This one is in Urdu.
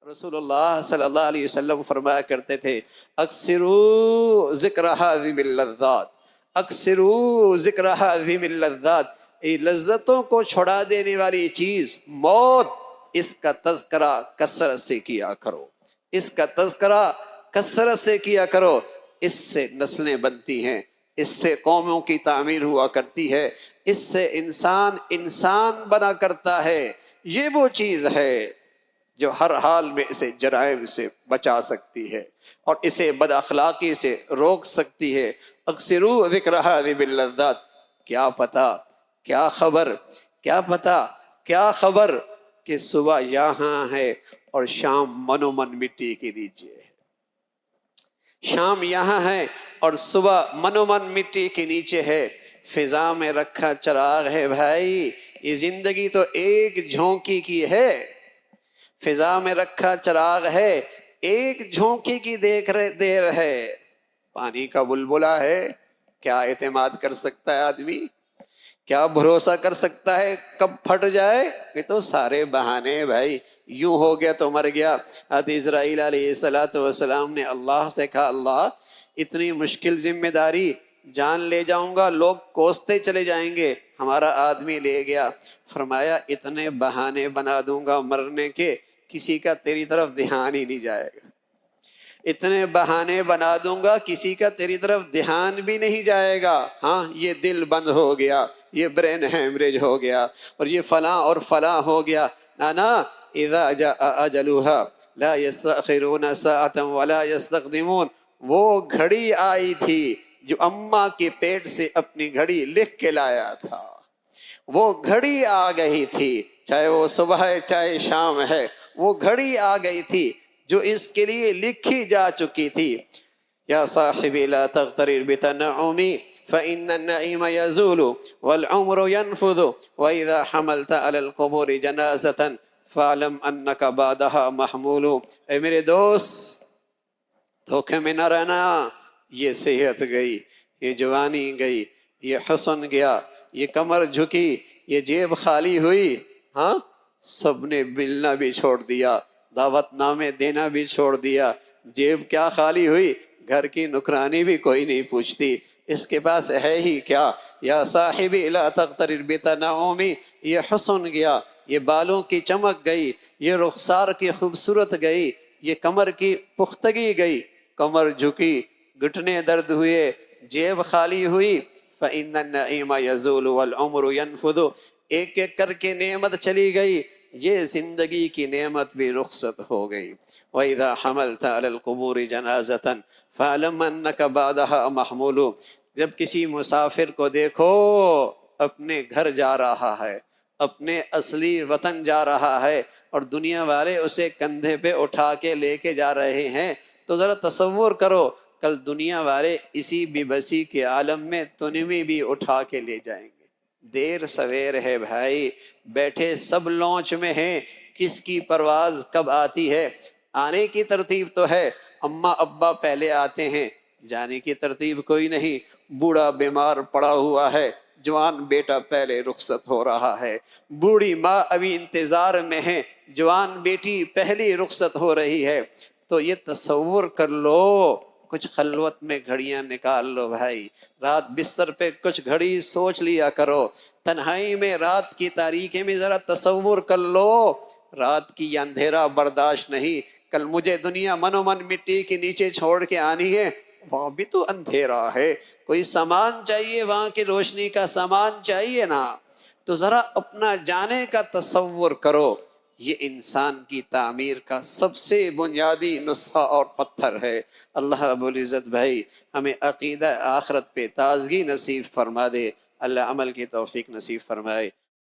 رسول اللہ صلی اللہ علیہ وسلم فرمایا کرتے تھے اکثروا ذکر ہذم اللذات، اکثروا ذکر ہذم اللذات، لذتوں کو چھڑا دینے والی چیز موت، اس کا تذکرہ کثرت سے کیا کرو، اس کا تذکرہ کثرت سے کیا کرو، اس سے نسلیں بنتی ہیں، اس سے قوموں کی تعمیر ہوا کرتی ہے، اس سے انسان بنا کرتا ہے۔ یہ وہ چیز ہے جو ہر حال میں اسے جرائم سے بچا سکتی ہے اور اسے بد اخلاقی سے روک سکتی ہے۔ اکثروا ذکر ہذم اللذات، کیا پتہ، کیا خبر، کیا پتہ، کیا خبر کہ صبح یہاں ہے اور شام من و من مٹی کے نیچے ہے، شام یہاں ہے اور صبح من و من مٹی کے نیچے ہے۔ فضا میں رکھا چراغ ہے بھائی، یہ زندگی تو ایک جھونکی کی ہے، فضا میں رکھا چراغ ہے، ایک جھونکی کی دیر ہے۔ پانی کا بلبلا ہے، کیا اعتماد کر سکتا ہے آدمی، کیا بھروسہ کر سکتا ہے کب پھٹ جائے؟ یہ تو سارے بہانے ہیں بھائی، یوں ہو گیا تو مر گیا۔ حضرت اسرائیل علیہ السلام نے اللہ سے کہا اللہ اتنی مشکل ذمہ داری، جان لے جاؤں گا، لوگ کوستے چلے جائیں گے، ہمارا آدمی لے گیا۔ فرمایا اتنے بہانے بنا دوں گا مرنے کے، کسی کا تیری طرف دھیان ہی نہیں جائے گا، اتنے بہانے بنا دوں گا کسی کا تیری طرف دھیان بھی نہیں جائے گا۔ ہاں یہ دل بند ہو گیا، یہ برین ہیمریج ہو گیا، اور یہ فلاں اور فلاں ہو گیا۔ نانا اذا جاء اجلها لا يستأخرون ساعة ولا يستقدمون، وہ گھڑی آئی تھی جو اماں کے پیٹ سے اپنی گھڑی لکھ کے لایا تھا، وہ گھڑی آ گئی تھی، چاہے وہ صبح ہے چاہے شام ہے، وہ گھڑی آ گئی تھی جو اس کے لیے لکھی جا چکی تھی۔ یا صاحبی لا تغترر بتنعمی فإن النعیم یزول والعمر ينفذ وإذا حملت على القبور جنازة فاعلم انک بعدها محمول۔ اے میرے دوست دھوکے میں نہ رہنا، یہ صحت گئی، یہ جوانی گئی، یہ حسن گیا، یہ کمر جھکی، یہ جیب خالی ہوئی، ہاں سب نے ملنا بھی چھوڑ دیا، دعوت نامے دینا بھی چھوڑ دیا، جیب کیا خالی ہوئی، گھر کی نکرانی بھی کوئی نہیں پوچھتی، اس کے پاس ہے ہی کیا۔ یا صاحبی لا تغترر بتنعمی، یہ حسن گیا، یہ بالوں کی چمک گئی، یہ رخسار کی خوبصورت گئی، یہ کمر کی پختگی گئی، کمر جھکی، گھٹنے درد ہوئے، جیب خالی ہوئی۔ فإن النعیم یزول والعمر ينفذ، ایک ایک کر کے نعمت چلی گئی، یہ زندگی کی نعمت بھی رخصت ہو گئی۔ وَإِذَا حَمَلْتَ عَلَى الْقُبُورِ جَنَازَةً فَاعْلَمْ أَنَّكَ بَعْدَهَا مَحْمُولٌ، جب کسی مسافر کو دیکھو اپنے گھر جا رہا ہے، اپنے اصلی وطن جا رہا ہے، اور دنیا والے اسے کندھے پہ اٹھا کے لے کے جا رہے ہیں، تو ذرا تصور کرو کل دنیا والے اسی بے بسی کے عالم میں تنوی بھی اٹھا کے لے جائیں گے۔ دیر سویر ہے بھائی، بیٹھے سب لونچ میں ہیں، کس کی پرواز کب آتی ہے؟ آنے کی ترتیب تو ہے، اماں ابا پہلے آتے ہیں، جانے کی ترتیب کوئی نہیں۔ بوڑھا بیمار پڑا ہوا ہے، جوان بیٹا پہلے رخصت ہو رہا ہے، بوڑھی ماں ابھی انتظار میں ہے، جوان بیٹی پہلی رخصت ہو رہی ہے۔ تو یہ تصور کر لو، کچھ خلوت میں گھڑیاں نکال لو بھائی، رات بستر پہ کچھ گھڑی سوچ لیا کرو، تنہائی میں رات کی تاریکی میں ذرا تصور کر لو، رات کی اندھیرا برداشت نہیں، کل مجھے دنیا من و من مٹی کے نیچے چھوڑ کے آنی ہے، وہاں بھی تو اندھیرا ہے، کوئی سامان چاہیے، وہاں کی روشنی کا سامان چاہیے نا، تو ذرا اپنا جانے کا تصور کرو۔ یہ انسان کی تعمیر کا سب سے بنیادی نسخہ اور پتھر ہے۔ اللہ رب العزت بھائی ہمیں عقیدہ آخرت پہ تازگی نصیب فرما دے، اللہ عمل کی توفیق نصیب فرمائے۔